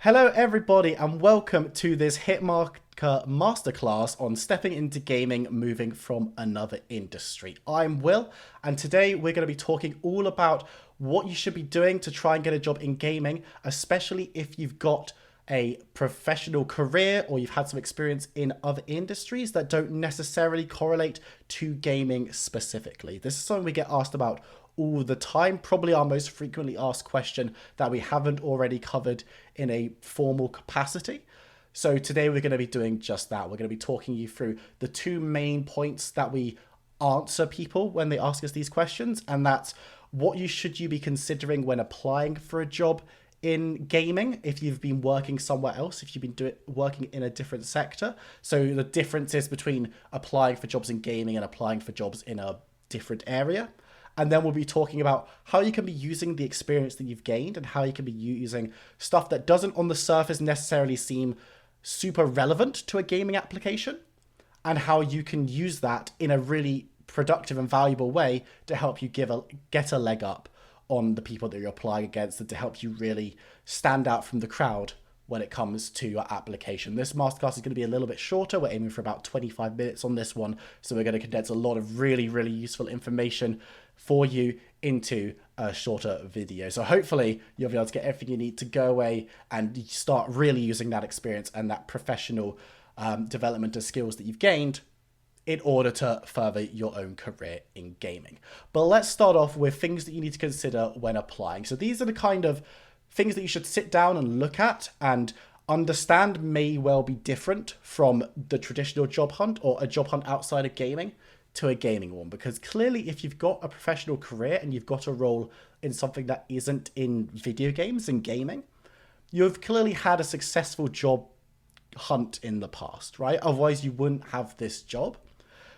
Hello everybody and welcome to this Hitmarker Masterclass on stepping into gaming, moving from another industry. I'm Will and today we're going to be talking all about what you should be doing to try and get a job in gaming, especially if you've got a professional career or you've had some experience in other industries that don't necessarily correlate to gaming specifically. This is something we get asked about all the time, probably our most frequently asked question that we haven't already covered in a formal capacity. So today we're going to be doing just that. We're going to be talking you through the two main points that we answer people when they ask us these questions, and that's what should you be considering when applying for a job in gaming if you've been working somewhere else, if you've been working in a different sector. So the differences between applying for jobs in gaming and applying for jobs in a different area. And then we'll be talking about how you can be using the experience that you've gained and how you can be using stuff that doesn't on the surface necessarily seem super relevant to a gaming application, and how you can use that in a really productive and valuable way to help you get a leg up on the people that you're applying against, and to help you really stand out from the crowd when it comes to your application. This masterclass is going to be a little bit shorter. We're aiming for about 25 minutes on this one. So we're going to condense a lot of really, really useful information for you into a shorter video. So hopefully you'll be able to get everything you need to go away and start really using that experience and that professional development of skills that you've gained in order to further your own career in gaming. But let's start off with things that you need to consider when applying. So these are the kind of things that you should sit down and look at and understand may well be different from the traditional job hunt or a job hunt outside of gaming to a gaming one. Because clearly if you've got a professional career and you've got a role in something that isn't in video games and gaming, you've clearly had a successful job hunt in the past, right? Otherwise you wouldn't have this job.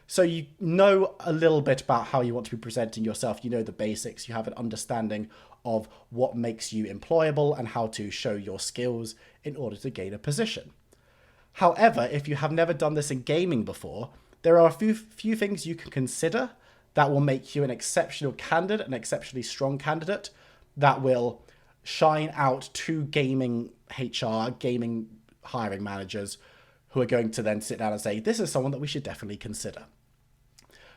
So you know a little bit about how you want to be presenting yourself. You know the basics. You have an understanding of what makes you employable and how to show your skills in order to gain a position. However, if you have never done this in gaming before, there are a few things you can consider that will make you an exceptional candidate, an exceptionally strong candidate that will shine out to gaming HR, gaming hiring managers who are going to then sit down and say, this is someone that we should definitely consider.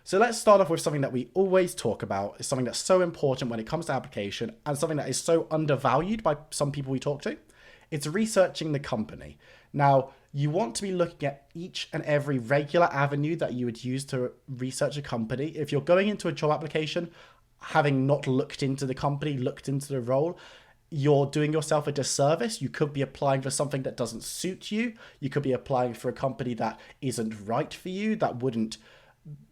So let's start off with something that we always talk about. It's something that's so important when it comes to application and something that is so undervalued by some people we talk to. It's researching the company. Now, you want to be looking at each and every regular avenue that you would use to research a company. If you're going into a job application, having not looked into the company, looked into the role, you're doing yourself a disservice. You could be applying for something that doesn't suit you. You could be applying for a company that isn't right for you, that wouldn't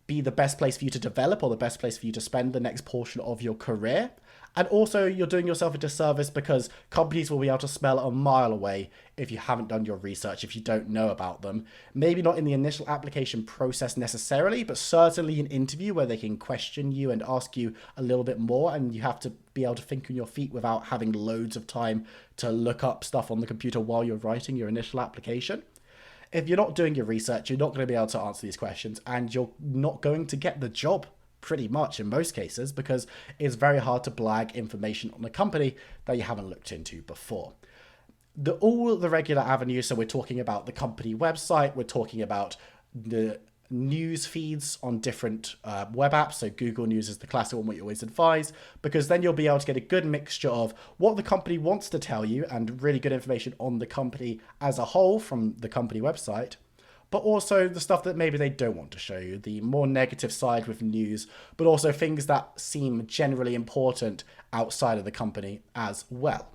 be the best place for you to develop or the best place for you to spend the next portion of your career. And also you're doing yourself a disservice because companies will be able to smell a mile away if you haven't done your research, if you don't know about them. Maybe not in the initial application process necessarily, but certainly an interview where they can question you and ask you a little bit more, and you have to be able to think on your feet without having loads of time to look up stuff on the computer while you're writing your initial application. If you're not doing your research, you're not going to be able to answer these questions, and you're not going to get the job pretty much in most cases, because it's very hard to blag information on a company that you haven't looked into before. All the regular avenues, so we're talking about the company website, we're talking about the news feeds on different web apps. So Google News is the classic one we always advise, because then you'll be able to get a good mixture of what the company wants to tell you and really good information on the company as a whole from the company website, but also the stuff that maybe they don't want to show you, the more negative side with news, but also things that seem generally important outside of the company as well.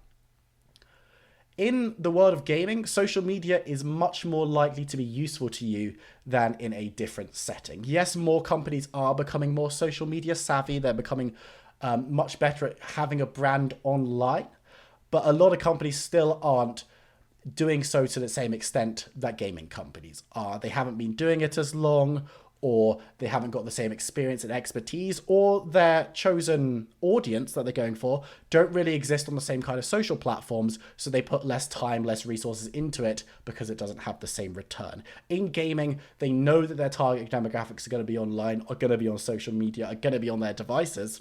In the world of gaming, social media is much more likely to be useful to you than in a different setting. Yes, more companies are becoming more social media savvy. They're becoming much better at having a brand online, but a lot of companies still aren't doing so to the same extent that gaming companies are. They haven't been doing it as long, or they haven't got the same experience and expertise, or their chosen audience that they're going for don't really exist on the same kind of social platforms, so they put less time, less resources into it because it doesn't have the same return. In gaming, they know that their target demographics are going to be online, are going to be on social media, are going to be on their devices,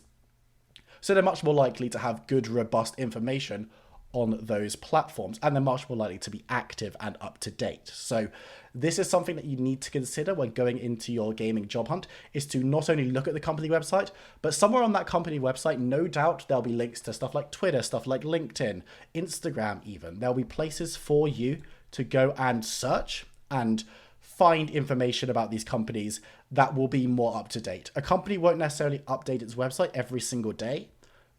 so they're much more likely to have good, robust information on those platforms, and they're much more likely to be active and up to date. So this is something that you need to consider when going into your gaming job hunt, is to not only look at the company website, but somewhere on that company website, no doubt there'll be links to stuff like Twitter, stuff like LinkedIn, Instagram even. There'll be places for you to go and search and find information about these companies that will be more up to date. A company won't necessarily update its website every single day,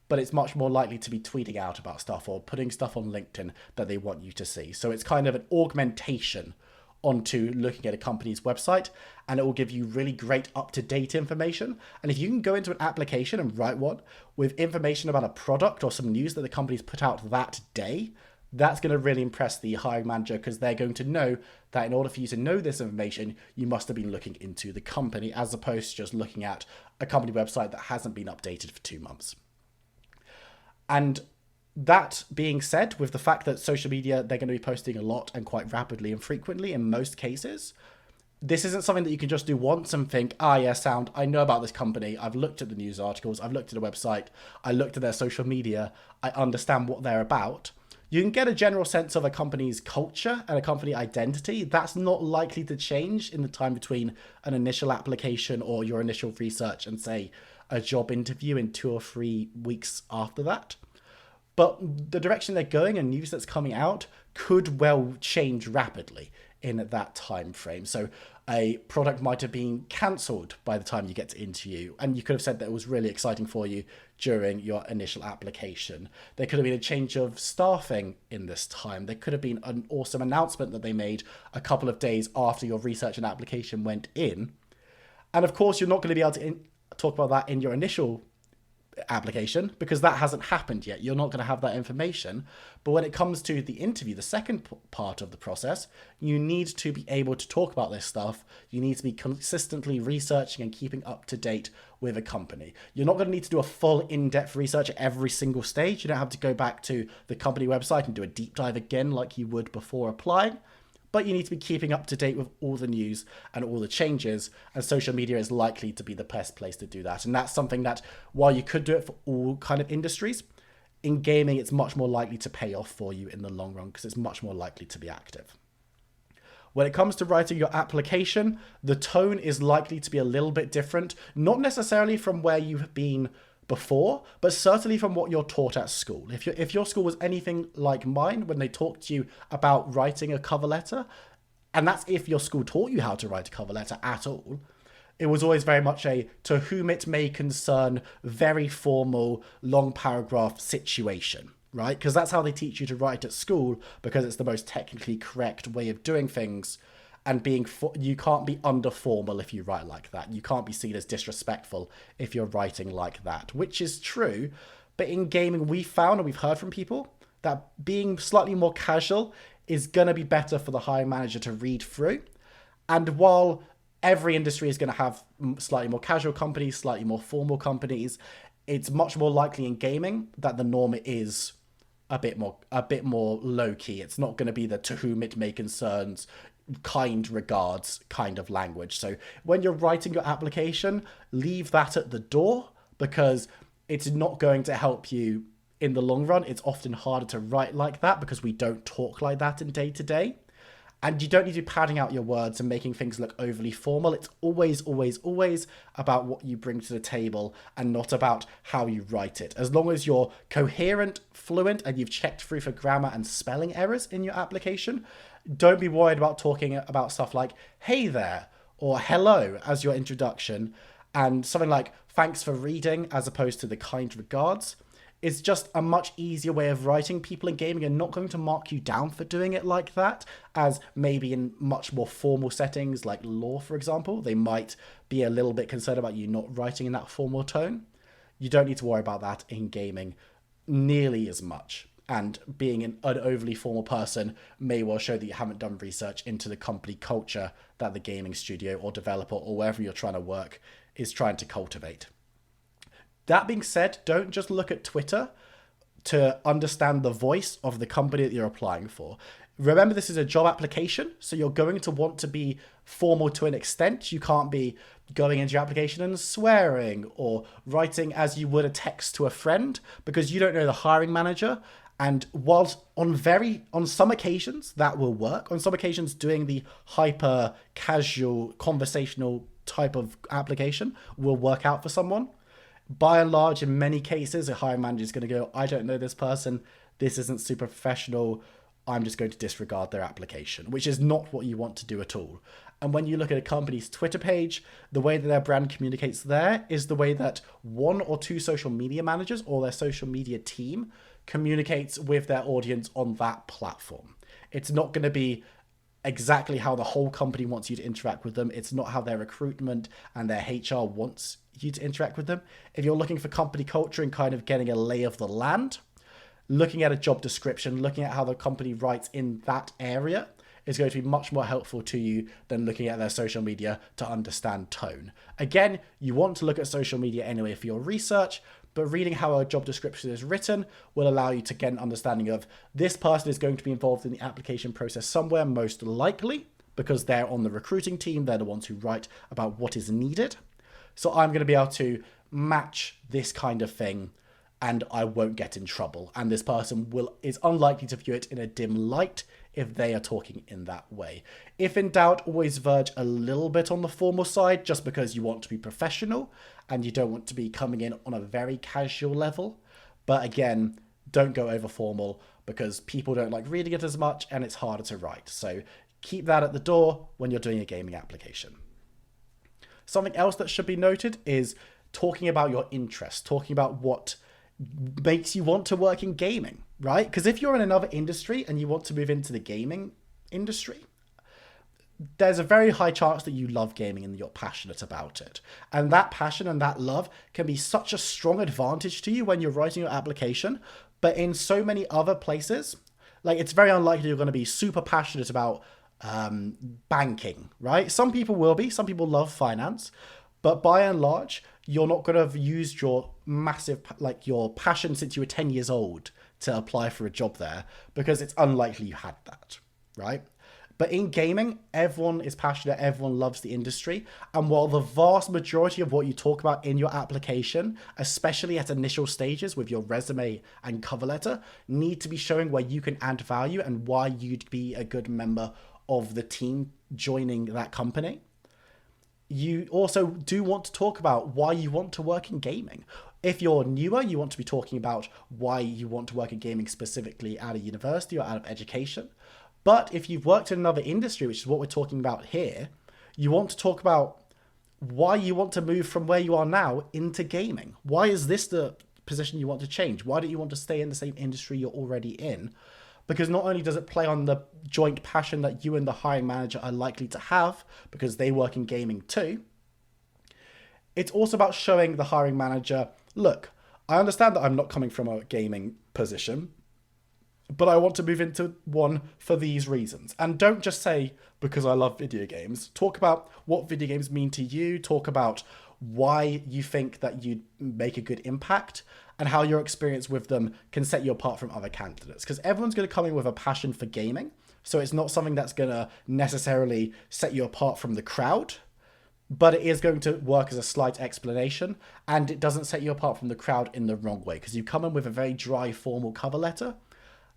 but it's much more likely to be tweeting out about stuff or putting stuff on LinkedIn that they want you to see. So it's kind of an augmentation onto looking at a company's website, and it will give you really great up-to-date information. And if you can go into an application and write one with information about a product or some news that the company's put out that day, that's going to really impress the hiring manager, because they're going to know that in order for you to know this information, you must have been looking into the company, as opposed to just looking at a company website that hasn't been updated for 2 months. And that being said, with the fact that social media, they're going to be posting a lot and quite rapidly and frequently in most cases, this isn't something that you can just do once and think, yeah, sound, I know about this company. I've looked at the news articles. I've looked at the website. I looked at their social media. I understand what they're about. You can get a general sense of a company's culture and a company identity. That's not likely to change in the time between an initial application or your initial research and, say, a job interview in 2 or 3 weeks after that. But the direction they're going and news that's coming out could well change rapidly in that time frame. So a product might have been cancelled by the time you get to interview, and you could have said that it was really exciting for you during your initial application. There could have been a change of staffing in this time. There could have been an awesome announcement that they made a couple of days after your research and application went in. And of course, you're not going to be able to talk about that in your initial application, because that hasn't happened yet. You're not going to have that information. But when it comes to the interview, the second part of the process, you need to be able to talk about this stuff. You need to be consistently researching and keeping up to date with a company. You're not going to need to do a full in-depth research at every single stage. You don't have to go back to the company website and do a deep dive again like you would before applying. But you need to be keeping up to date with all the news and all the changes, and social media is likely to be the best place to do that. And that's something that, while you could do it for all kind of industries, in gaming it's much more likely to pay off for you in the long run, because it's much more likely to be active. When it comes to writing your application, the tone is likely to be a little bit different, not necessarily from where you've been before, but certainly from what you're taught at school. If your school was anything like mine, when they talked to you about writing a cover letter, and that's if your school taught you how to write a cover letter at all, it was always very much a to whom it may concern, very formal, long paragraph situation, right? Because that's how they teach you to write at school, because it's the most technically correct way of doing things. And you can't be under formal if you write like that. You can't be seen as disrespectful if you're writing like that, which is true. But in gaming, we found, and we've heard from people, that being slightly more casual is going to be better for the hiring manager to read through. And while every industry is going to have slightly more casual companies, slightly more formal companies, it's much more likely in gaming that the norm is a bit more low key. It's not going to be the to whom it may concern, kind regards kind of language. So when you're writing your application, leave that at the door, because it's not going to help you in the long run. It's often harder to write like that because we don't talk like that in day to day. And you don't need to be padding out your words and making things look overly formal. It's always, always, always about what you bring to the table and not about how you write it. As long as you're coherent, fluent, and you've checked through for grammar and spelling errors in your application, don't be worried about talking about stuff like, hey there, or hello as your introduction, and something like, thanks for reading, as opposed to the kind regards. It's just a much easier way of writing. People in gaming are not going to mark you down for doing it like that, as maybe in much more formal settings like law, for example. They might be a little bit concerned about you not writing in that formal tone. You don't need to worry about that in gaming nearly as much. And being an overly formal person may well show that you haven't done research into the company culture that the gaming studio or developer or wherever you're trying to work is trying to cultivate. That being said, don't just look at Twitter to understand the voice of the company that you're applying for. Remember, this is a job application, so you're going to want to be formal to an extent. You can't be going into your application and swearing or writing as you would a text to a friend, because you don't know the hiring manager, And whilst on some occasions that will work, on some occasions doing the hyper casual conversational type of application will work out for someone. By and large, in many cases, a hiring manager is going to go, I don't know this person, this isn't super professional, I'm just going to disregard their application, which is not what you want to do at all. And when you look at a company's Twitter page, the way that their brand communicates there is the way that one or two social media managers or their social media team communicates with their audience on that platform. It's not going to be exactly how the whole company wants you to interact with them. It's not how their recruitment and their HR wants you to interact with them. If you're looking for company culture and kind of getting a lay of the land, looking at a job description, looking at how the company writes in that area is going to be much more helpful to you than looking at their social media to understand tone. Again, you want to look at social media anyway for your research, but reading how a job description is written will allow you to get an understanding of this person is going to be involved in the application process somewhere, most likely, because they're on the recruiting team. They're the ones who write about what is needed. So I'm going to be able to match this kind of thing and I won't get in trouble. And this person is unlikely to view it in a dim light if they are talking in that way. If in doubt, always verge a little bit on the formal side just because you want to be professional and you don't want to be coming in on a very casual level. But again, don't go over formal because people don't like reading it as much and it's harder to write. So keep that at the door when you're doing a gaming application. Something else that should be noted is talking about your interests, talking about what makes you want to work in gaming, right? Because if you're in another industry and you want to move into the gaming industry, there's a very high chance that you love gaming and you're passionate about it. And that passion and that love can be such a strong advantage to you when you're writing your application. But in so many other places, like it's very unlikely you're going to be super passionate about banking, right? Some people will be, some people love finance, but by and large, you're not going to have used your massive, like your passion since you were 10 years old to apply for a job there because it's unlikely you had that, right? But in gaming, everyone is passionate, everyone loves the industry. And while the vast majority of what you talk about in your application, especially at initial stages with your resume and cover letter, need to be showing where you can add value and why you'd be a good member of the team joining that company, you also do want to talk about why you want to work in gaming. If you're newer, you want to be talking about why you want to work in gaming specifically out of university or out of education. But if you've worked in another industry, which is what we're talking about here, you want to talk about why you want to move from where you are now into gaming. Why is this the position you want to change? Why don't you want to stay in the same industry you're already in? Because not only does it play on the joint passion that you and the hiring manager are likely to have, because they work in gaming too, it's also about showing the hiring manager, look, I understand that I'm not coming from a gaming position, but I want to move into one for these reasons. And don't just say, because I love video games. Talk about what video games mean to you. Talk about why you think that you'd make a good impact and how your experience with them can set you apart from other candidates. Because everyone's going to come in with a passion for gaming. So it's not something that's going to necessarily set you apart from the crowd, but it is going to work as a slight explanation, and it doesn't set you apart from the crowd in the wrong way because you come in with a very dry, formal cover letter,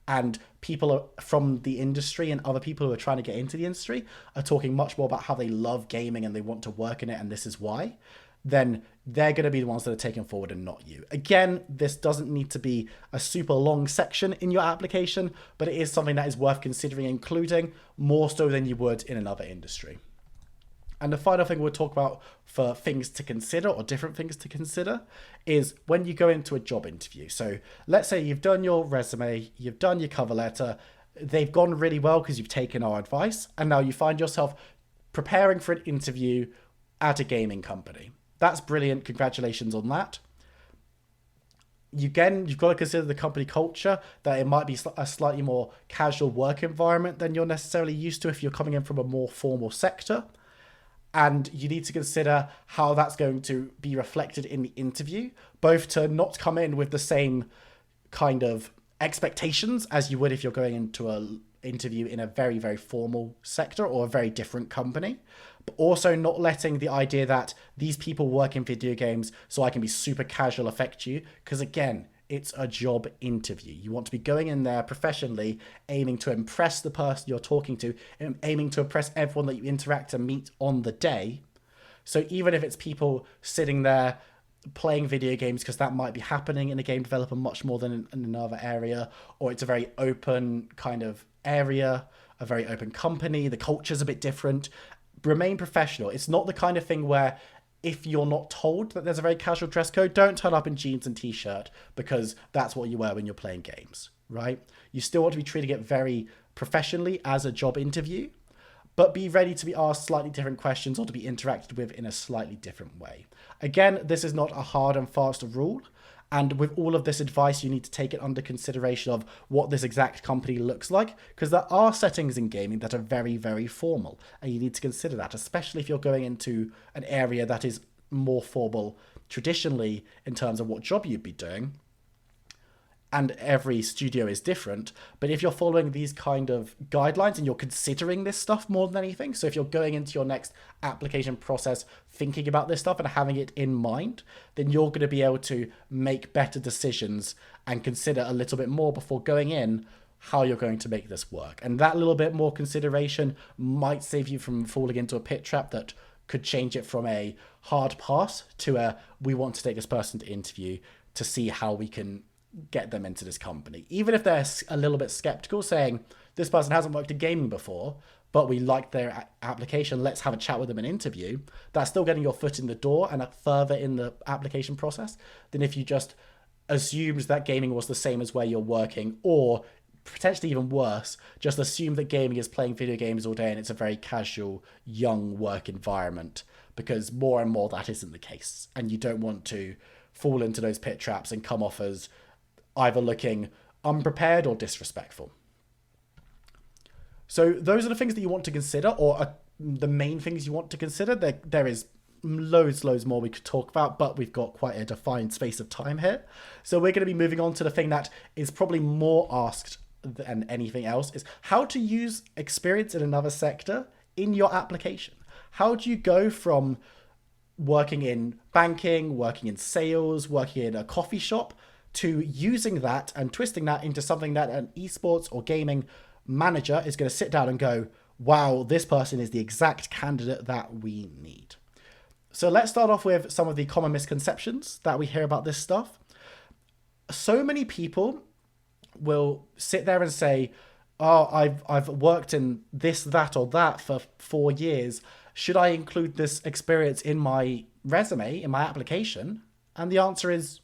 and people from the industry and other people who are trying to get into the industry are talking much more about how they love gaming and they want to work in it and this is why, then they're going to be the ones that are taken forward and not you. Again, this doesn't need to be a super long section in your application, but it is something that is worth considering including more so than you would in another industry. And the final thing we'll talk about for things to consider or different things to consider is when you go into a job interview. So let's say you've done your resume, you've done your cover letter, they've gone really well because you've taken our advice, and now you find yourself preparing for an interview at a gaming company. That's brilliant. Congratulations on that. Again, you've got to consider the company culture, that it might be a slightly more casual work environment than you're necessarily used to if you're coming in from a more formal sector. And you need to consider how that's going to be reflected in the interview, both to not come in with the same kind of expectations as you would if you're going into an interview in a very, very formal sector or a very different company, but also not letting the idea that these people work in video games so I can be super casual affect you. Because again, it's a job interview. You want to be going in there professionally, aiming to impress the person you're talking to, and aiming to impress everyone that you interact and meet on the day. So even if it's people sitting there playing video games, because that might be happening in a game developer much more than in another area, or it's a very open kind of area, a very open company, the culture's a bit different, remain professional. It's not the kind of thing where if you're not told that there's a very casual dress code, don't turn up in jeans and t-shirt because that's what you wear when you're playing games, right? You still want to be treating it very professionally as a job interview, but be ready to be asked slightly different questions or to be interacted with in a slightly different way. Again, this is not a hard and fast rule. And with all of this advice, you need to take it under consideration of what this exact company looks like, because there are settings in gaming that are very, very formal. And you need to consider that, especially if you're going into an area that is more formal traditionally in terms of what job you'd be doing. And every studio is different. But if you're following these kind of guidelines and you're considering this stuff more than anything, so if you're going into your next application process thinking about this stuff and having it in mind, then you're going to be able to make better decisions and consider a little bit more before going in how you're going to make this work. And that little bit more consideration might save you from falling into a pit trap that could change it from a hard pass to a we want to take this person to interview to see how we can get them into this company. Even if they're a little bit skeptical, saying this person hasn't worked in gaming before, but we like their application, let's have a chat with them and interview, that's still getting your foot in the door and further in the application process than if you just assumed that gaming was the same as where you're working, or potentially even worse, just assume that gaming is playing video games all day and it's a very casual, young work environment, because more and more that isn't the case. And you don't want to fall into those pit traps and come off as either looking unprepared or disrespectful. So those are the things that you want to consider, or the main things you want to consider. There is loads more we could talk about, but we've got quite a defined space of time here. So we're going to be moving on to the thing that is probably more asked than anything else, is how to use experience in another sector in your application. How do you go from working in banking, working in sales, working in a coffee shop, to using that and twisting that into something that an esports or gaming manager is going to sit down and go, wow, this person is the exact candidate that we need. So let's start off with some of the common misconceptions that we hear about this stuff. So many people will sit there and say, oh, I've worked in this, that, or that for 4 years. Should I include this experience in my resume, in my application? And the answer is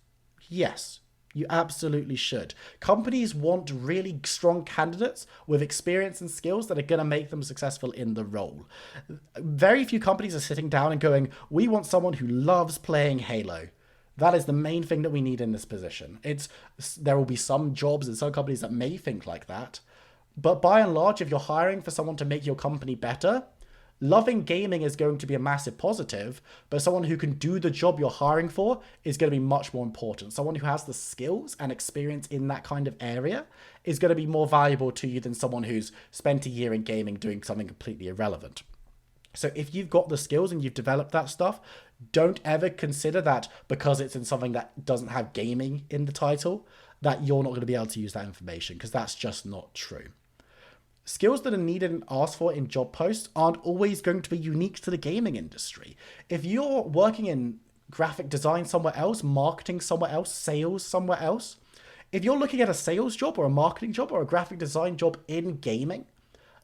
yes. You absolutely should. Companies want really strong candidates with experience and skills that are going to make them successful in the role. Very few companies are sitting down and going, we want someone who loves playing Halo. That is the main thing that we need in this position. There will be some jobs and some companies that may think like that. But by and large, if you're hiring for someone to make your company better, loving gaming is going to be a massive positive, but someone who can do the job you're hiring for is going to be much more important. Someone who has the skills and experience in that kind of area is going to be more valuable to you than someone who's spent a year in gaming doing something completely irrelevant. So if you've got the skills and you've developed that stuff, don't ever consider that because it's in something that doesn't have gaming in the title, that you're not going to be able to use that information, because that's just not true. Skills that are needed and asked for in job posts aren't always going to be unique to the gaming industry. If you're working in graphic design somewhere else, marketing somewhere else, sales somewhere else, if you're looking at a sales job or a marketing job or a graphic design job in gaming,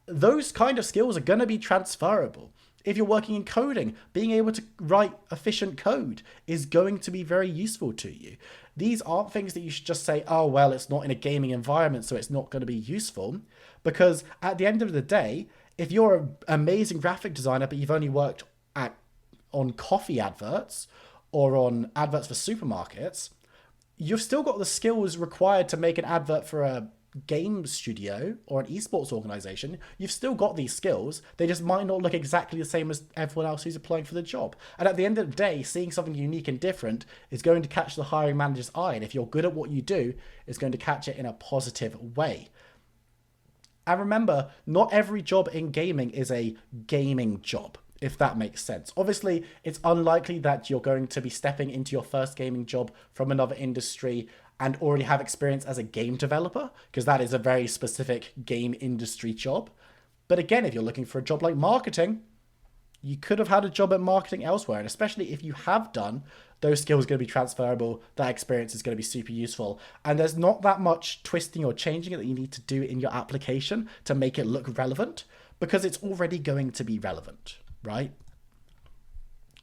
those kind of skills are going to be transferable. If you're working in coding, being able to write efficient code is going to be very useful to you. These aren't things that you should just say, oh, well, it's not in a gaming environment, so it's not going to be useful. Because at the end of the day, if you're an amazing graphic designer, but you've only worked on coffee adverts or on adverts for supermarkets, you've still got the skills required to make an advert for a game studio or an esports organization. You've still got these skills. They just might not look exactly the same as everyone else who's applying for the job. And at the end of the day, seeing something unique and different is going to catch the hiring manager's eye. And if you're good at what you do, it's going to catch it in a positive way. And remember, not every job in gaming is a gaming job, if that makes sense. Obviously, it's unlikely that you're going to be stepping into your first gaming job from another industry and already have experience as a game developer, because that is a very specific game industry job. But again, if you're looking for a job like marketing, you could have had a job at marketing elsewhere. And especially if you have done, those skills are going to be transferable. That experience is going to be super useful. And there's not that much twisting or changing it that you need to do in your application to make it look relevant, because it's already going to be relevant, right?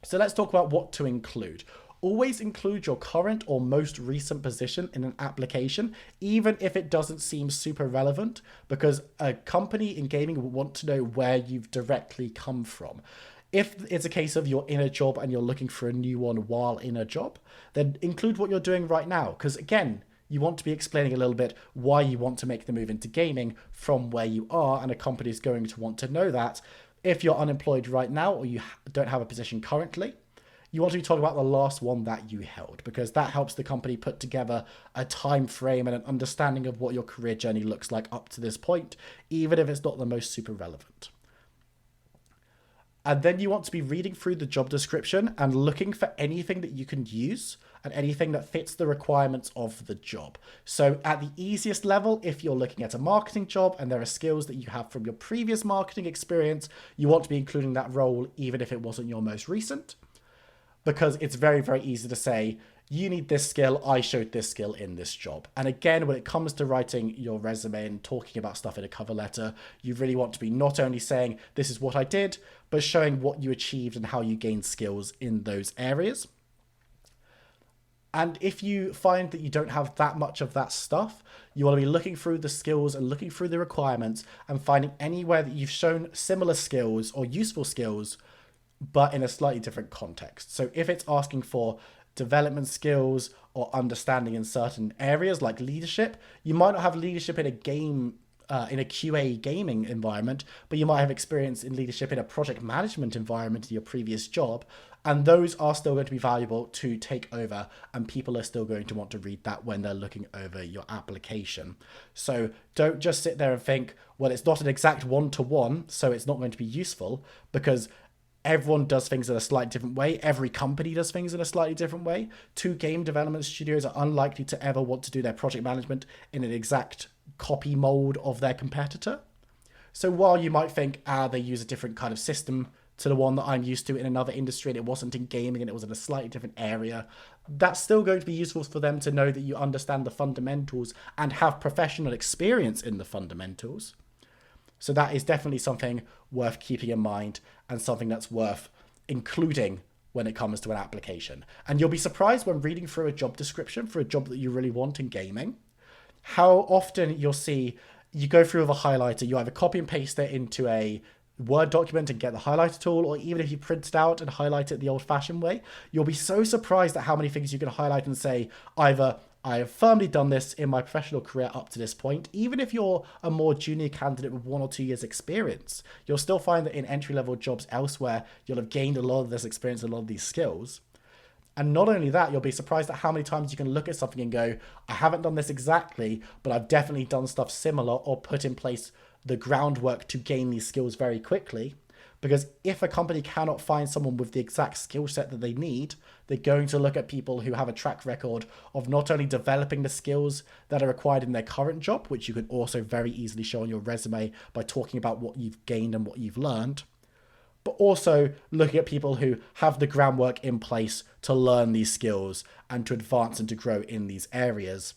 So let's talk about what to include. Always include your current or most recent position in an application, even if it doesn't seem super relevant, because a company in gaming will want to know where you've directly come from. If it's a case of you're in a job and you're looking for a new one while in a job, then include what you're doing right now. Because again, you want to be explaining a little bit why you want to make the move into gaming from where you are, and a company is going to want to know that. If you're unemployed right now or you don't have a position currently, you want to be talking about the last one that you held, because that helps the company put together a time frame and an understanding of what your career journey looks like up to this point, even if it's not the most super relevant. And then you want to be reading through the job description and looking for anything that you can use and anything that fits the requirements of the job. So at the easiest level, if you're looking at a marketing job and there are skills that you have from your previous marketing experience, you want to be including that role even if it wasn't your most recent, because it's very, very easy to say, you need this skill, I showed this skill in this job. And again, when it comes to writing your resume and talking about stuff in a cover letter, you really want to be not only saying, this is what I did, but showing what you achieved and how you gained skills in those areas. And if you find that you don't have that much of that stuff, you want to be looking through the skills and looking through the requirements and finding anywhere that you've shown similar skills or useful skills, but in a slightly different context. So if it's asking for development skills or understanding in certain areas like leadership, you might not have leadership in a game, in a QA gaming environment, but you might have experience in leadership in a project management environment in your previous job. And those are still going to be valuable to take over, and people are still going to want to read that when they're looking over your application. So don't just sit there and think, well, it's not an exact one-to-one, so it's not going to be useful, because everyone does things in a slightly different way. Every company does things in a slightly different way. Two game development studios are unlikely to ever want to do their project management in an exact copy mold of their competitor. So while you might think, they use a different kind of system to the one that I'm used to in another industry, and it wasn't in gaming and it was in a slightly different area, that's still going to be useful for them to know that you understand the fundamentals and have professional experience in the fundamentals. So that is definitely something worth keeping in mind and something that's worth including when it comes to an application. And you'll be surprised when reading through a job description for a job that you really want in gaming, how often you'll see you go through with a highlighter, you either copy and paste it into a Word document and get the highlighter tool, or even if you print it out and highlight it the old-fashioned way, you'll be so surprised at how many things you can highlight and say, either I have firmly done this in my professional career up to this point. Even if you're a more junior candidate with 1 or 2 years experience, you'll still find that in entry-level jobs elsewhere, you'll have gained a lot of this experience, a lot of these skills. And not only that, you'll be surprised at how many times you can look at something and go, I haven't done this exactly, but I've definitely done stuff similar or put in place the groundwork to gain these skills very quickly. Because if a company cannot find someone with the exact skill set that they need, they're going to look at people who have a track record of not only developing the skills that are required in their current job, which you can also very easily show on your resume by talking about what you've gained and what you've learned, but also looking at people who have the groundwork in place to learn these skills and to advance and to grow in these areas.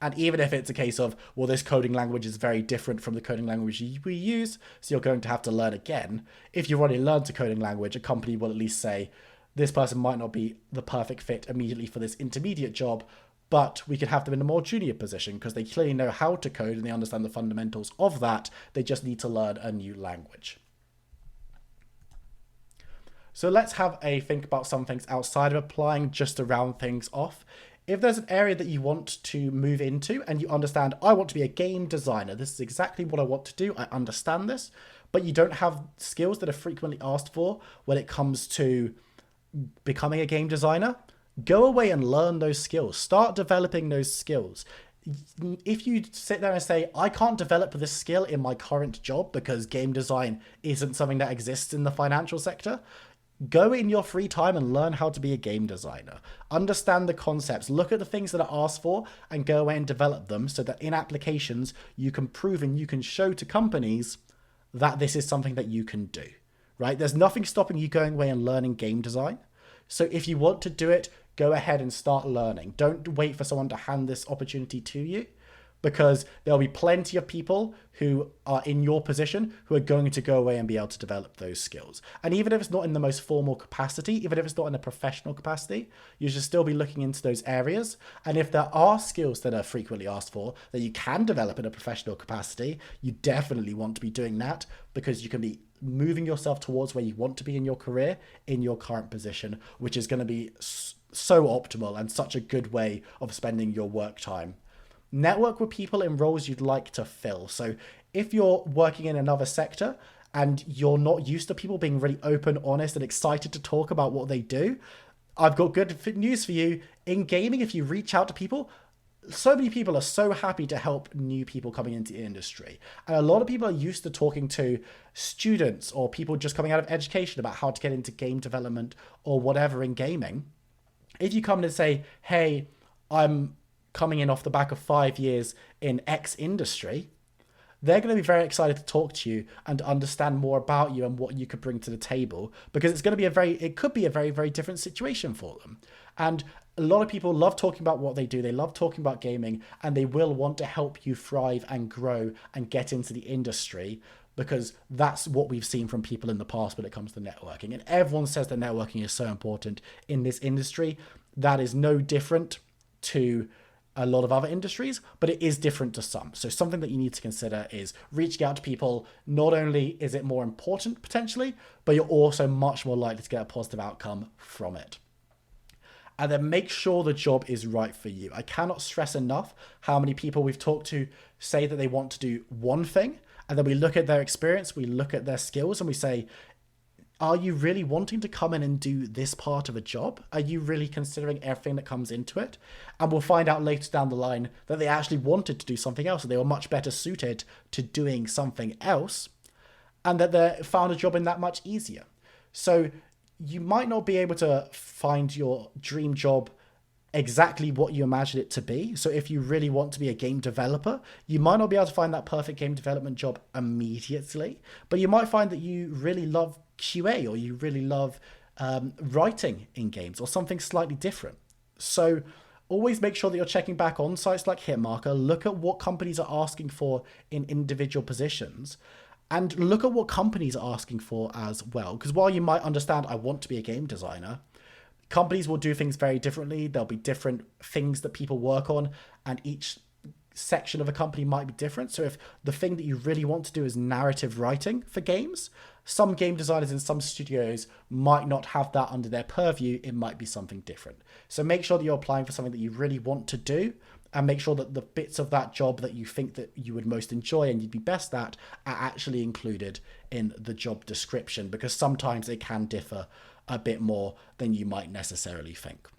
And even if it's a case of, well, this coding language is very different from the coding language we use, so you're going to have to learn again. If you've already learned a coding language, a company will at least say, this person might not be the perfect fit immediately for this intermediate job, but we could have them in a more junior position because they clearly know how to code and they understand the fundamentals of that. They just need to learn a new language. So let's have a think about some things outside of applying, just to round things off. If there's an area that you want to move into and you understand, I want to be a game designer, this is exactly what I want to do, I understand this, but you don't have skills that are frequently asked for when it comes to becoming a game designer, go away and learn those skills. Start developing those skills. If you sit there and say, I can't develop this skill in my current job because game design isn't something that exists in the financial sector, Go in your free time and learn how to be a game designer. Understand the concepts, look at the things that are asked for and go away and develop them so that in applications you can prove and you can show to companies that this is something that you can do, right? There's nothing stopping you going away and learning game design. So if you want to do it, go ahead and start learning. Don't wait for someone to hand this opportunity to you, because there'll be plenty of people who are in your position who are going to go away and be able to develop those skills. And even if it's not in the most formal capacity, even if it's not in a professional capacity, you should still be looking into those areas. And if there are skills that are frequently asked for that you can develop in a professional capacity, you definitely want to be doing that, because you can be moving yourself towards where you want to be in your career, in your current position, which is going to be so optimal and such a good way of spending your work time. Network with people in roles you'd like to fill. So if you're working in another sector and you're not used to people being really open, honest, and excited to talk about what they do, I've got good news for you. In gaming, if you reach out to people, so many people are so happy to help new people coming into the industry. And a lot of people are used to talking to students or people just coming out of education about how to get into game development or whatever in gaming. If you come in and say, hey, I'm coming in off the back of 5 years in X industry, they're going to be very excited to talk to you and to understand more about you and what you could bring to the table, because it's going to be it could be a very, very different situation for them. And a lot of people love talking about what they do. They love talking about gaming, and they will want to help you thrive and grow and get into the industry, because that's what we've seen from people in the past when it comes to networking. And everyone says that networking is so important in this industry. That is no different to a lot of other industries, but it is different to some. So something that you need to consider is reaching out to people. Not only is it more important potentially, but you're also much more likely to get a positive outcome from it. And then make sure the job is right for you. I cannot stress enough how many people we've talked to say that they want to do one thing, and then we look at their experience, we look at their skills, and we say, are you really wanting to come in and do this part of a job? Are you really considering everything that comes into it? And we'll find out later down the line that they actually wanted to do something else, and they were much better suited to doing something else, and that they found a job in that much easier. So you might not be able to find your dream job exactly what you imagine it to be. So if you really want to be a game developer, you might not be able to find that perfect game development job immediately, but you might find that you really love QA, or you really love writing in games, or something slightly different. So always make sure that you're checking back on sites like Hitmarker. Look at what companies are asking for in individual positions, and look at what companies are asking for as well. Because while you might understand, I want to be a game designer, companies will do things very differently. There'll be different things that people work on, and each section of a company might be different. So if the thing that you really want to do is narrative writing for games, some game designers in some studios might not have that under their purview. It might be something different. So make sure that you're applying for something that you really want to do, and make sure that the bits of that job that you think that you would most enjoy and you'd be best at are actually included in the job description, because sometimes it can differ a bit more than you might necessarily think.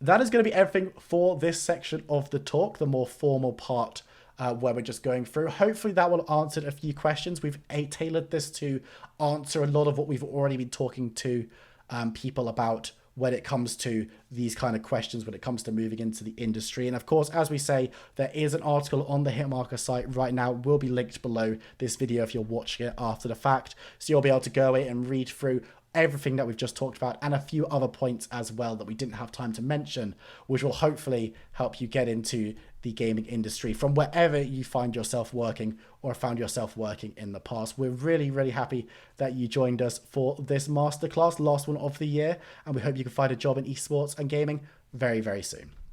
That is going to be everything for this section of the talk, the more formal part where we're just going through. Hopefully that will answer a few questions. We've tailored this to answer a lot of what we've already been talking to people about when it comes to these kind of questions, when it comes to moving into the industry. And of course, as we say, there is an article on the Hitmarker site right now, will be linked below this video if you're watching it after the fact. So you'll be able to go away and read through everything that we've just talked about, and a few other points as well that we didn't have time to mention, which will hopefully help you get into the gaming industry from wherever you find yourself working or found yourself working in the past. We're really, really happy that you joined us for this masterclass, last one of the year, and we hope you can find a job in esports and gaming very, very soon.